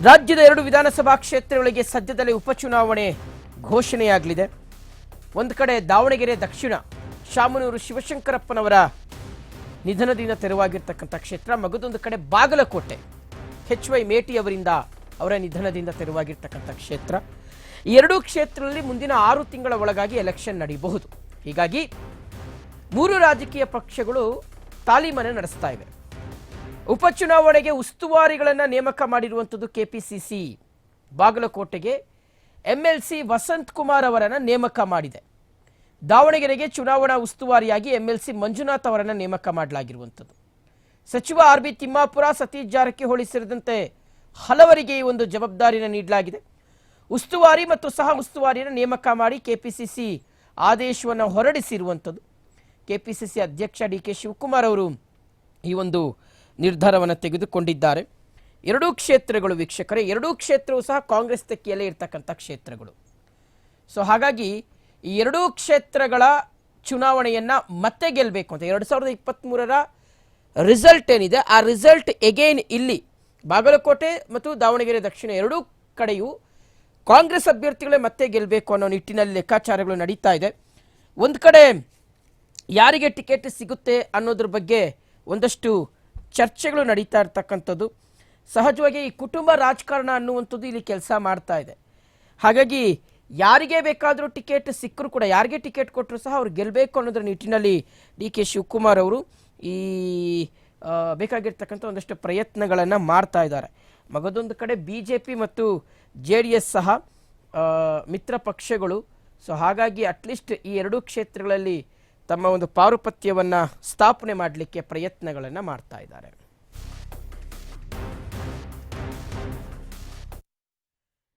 ರಾಜ್ಯದ 2 ವಿಧಾನಸಭಾ ಕ್ಷೇತ್ರಗಳಿಗೆ ಸದ್ಯದಲ್ಲೇ ಉಪಚುನಾವಣೆ ಘೋಷಣೆಯಾಗಲಿದೆ. ಒಂದು ಕಡೆ ದಾವಣಗೆರೆ ದಕ್ಷಿಣ ಶಾಮನೂರು ಶಿವಶಂಕರಪ್ಪನವರ ನಿಧನದಿಂದ ತೆರವಾಗಿರತಕ್ಕಂಥ ಕ್ಷೇತ್ರ, ಮಗದೊಂದು ಕಡೆ ಬಾಗಲಕೋಟೆ HY ಮೇಟಿ ಅವರಿಂದ ಅವರ ನಿಧನದಿಂದ ತೆರವಾಗಿರತಕ್ಕಂಥ ಕ್ಷೇತ್ರ. ಈ ಎರಡೂ ಕ್ಷೇತ್ರದಲ್ಲಿ ಮುಂದಿನ 6 ತಿಂಗಳ ಒಳಗಾಗಿ ಎಲೆಕ್ಷನ್ ನಡೆಯಬಹುದು. ಹೀಗಾಗಿ 3 ರಾಜಕೀಯ ಪಕ್ಷಗಳು ತಾಲೀಮನ್ನು ನಡೆಸ್ತಾ ಇವೆ. ಉಪಚುನಾವಣೆಗೆ ಉಸ್ತುವಾರಿಗಳನ್ನು ನೇಮಕ ಮಾಡಿರುವಂಥದ್ದು ಕೆಪಿಸಿಸಿ. ಬಾಗಲಕೋಟೆಗೆ MLC ವಸಂತ್ ಕುಮಾರ್ ಅವರನ್ನು ನೇಮಕ ಮಾಡಿದೆ. ದಾವಣಗೆರೆಗೆ ಚುನಾವಣಾ ಉಸ್ತುವಾರಿಯಾಗಿ MLC ಮಂಜುನಾಥ್ ಅವರನ್ನು ನೇಮಕ ಮಾಡಲಾಗಿರುವಂಥದ್ದು. ಸಚಿವ RB ತಿಮ್ಮಾಪುರ, ಸತೀಶ್ ಜಾರಕಿಹೊಳಿ ಸೇರಿದಂತೆ ಹಲವರಿಗೆ ಈ ಒಂದು ಜವಾಬ್ದಾರಿಯನ್ನು ನೀಡಲಾಗಿದೆ. ಉಸ್ತುವಾರಿ ಮತ್ತು ಸಹ ಉಸ್ತುವಾರಿಯನ್ನು ನೇಮಕ ಮಾಡಿ ಕೆಪಿಸಿಸಿ ಆದೇಶವನ್ನು ಹೊರಡಿಸಿರುವಂಥದ್ದು. ಕೆಪಿಸಿಸಿ ಅಧ್ಯಕ್ಷ DK ಶಿವಕುಮಾರ್ ಅವರು ಈ ಒಂದು ನಿರ್ಧಾರವನ್ನು ತೆಗೆದುಕೊಂಡಿದ್ದಾರೆ. ಎರಡೂ ಕ್ಷೇತ್ರಗಳು ವೀಕ್ಷಕರೇ, ಎರಡೂ ಕ್ಷೇತ್ರವು ಸಹ ಕಾಂಗ್ರೆಸ್ ತೆಕ್ಕಿಯಲ್ಲೇ ಇರ್ತಕ್ಕಂಥ ಕ್ಷೇತ್ರಗಳು. ಸೊ ಹಾಗಾಗಿ ಈ ಎರಡೂ ಕ್ಷೇತ್ರಗಳ ಚುನಾವಣೆಯನ್ನು ಮತ್ತೆ ಗೆಲ್ಲಬೇಕು ಅಂತ 2023ರ ರಿಸಲ್ಟ್ ಏನಿದೆ, ಆ ರಿಸಲ್ಟ್ ಎಗೇನ್ ಇಲ್ಲಿ ಬಾಗಲಕೋಟೆ ಮತ್ತು ದಾವಣಗೆರೆ ದಕ್ಷಿಣ ಎರಡೂ ಕಡೆಯೂ ಕಾಂಗ್ರೆಸ್ ಅಭ್ಯರ್ಥಿಗಳೇ ಮತ್ತೆ ಗೆಲ್ಲಬೇಕು ಅನ್ನೋ ನಿಟ್ಟಿನಲ್ಲಿ ಲೆಕ್ಕಾಚಾರಗಳು ನಡೀತಾ ಇದೆ. ಒಂದು ಕಡೆ ಯಾರಿಗೆ ಟಿಕೆಟ್ ಸಿಗುತ್ತೆ ಅನ್ನೋದ್ರ ಬಗ್ಗೆ ಒಂದಷ್ಟು ಚರ್ಚೆಗಳು ನಡೀತಾ ಇರ್ತಕ್ಕಂಥದ್ದು. ಸಹಜವಾಗಿ ಈ ಕುಟುಂಬ ರಾಜಕಾರಣ ಅನ್ನುವಂಥದ್ದು ಇಲ್ಲಿ ಕೆಲಸ ಮಾಡ್ತಾ ಇದೆ. ಹಾಗಾಗಿ ಯಾರಿಗೆ ಬೇಕಾದರೂ ಟಿಕೆಟ್ ಸಿಕ್ಕರೂ ಕೂಡ, ಯಾರಿಗೆ ಟಿಕೆಟ್ ಕೊಟ್ಟರು ಸಹ ಅವ್ರು ಗೆಲ್ಲಬೇಕು ಅನ್ನೋದ್ರ ನಿಟ್ಟಿನಲ್ಲಿ DK ಶಿವಕುಮಾರ್ ಅವರು ಈ ಬೇಕಾಗಿರ್ತಕ್ಕಂಥ ಒಂದಷ್ಟು ಪ್ರಯತ್ನಗಳನ್ನು ಮಾಡ್ತಾ ಇದ್ದಾರೆ. ಮಗದೊಂದು ಕಡೆ BJP ಮತ್ತು JDS ಸಹ ಮಿತ್ರ ಪಕ್ಷಗಳು. ಸೊ ಹಾಗಾಗಿ ಅಟ್ಲೀಸ್ಟ್ ಈ ಎರಡೂ ಕ್ಷೇತ್ರಗಳಲ್ಲಿ ತಮ್ಮ ಒಂದು ಪಾರುಪತ್ಯವನ್ನು ಸ್ಥಾಪನೆ ಮಾಡಲಿಕ್ಕೆ ಪ್ರಯತ್ನಗಳನ್ನು ಮಾಡ್ತಾ ಇದ್ದಾರೆ.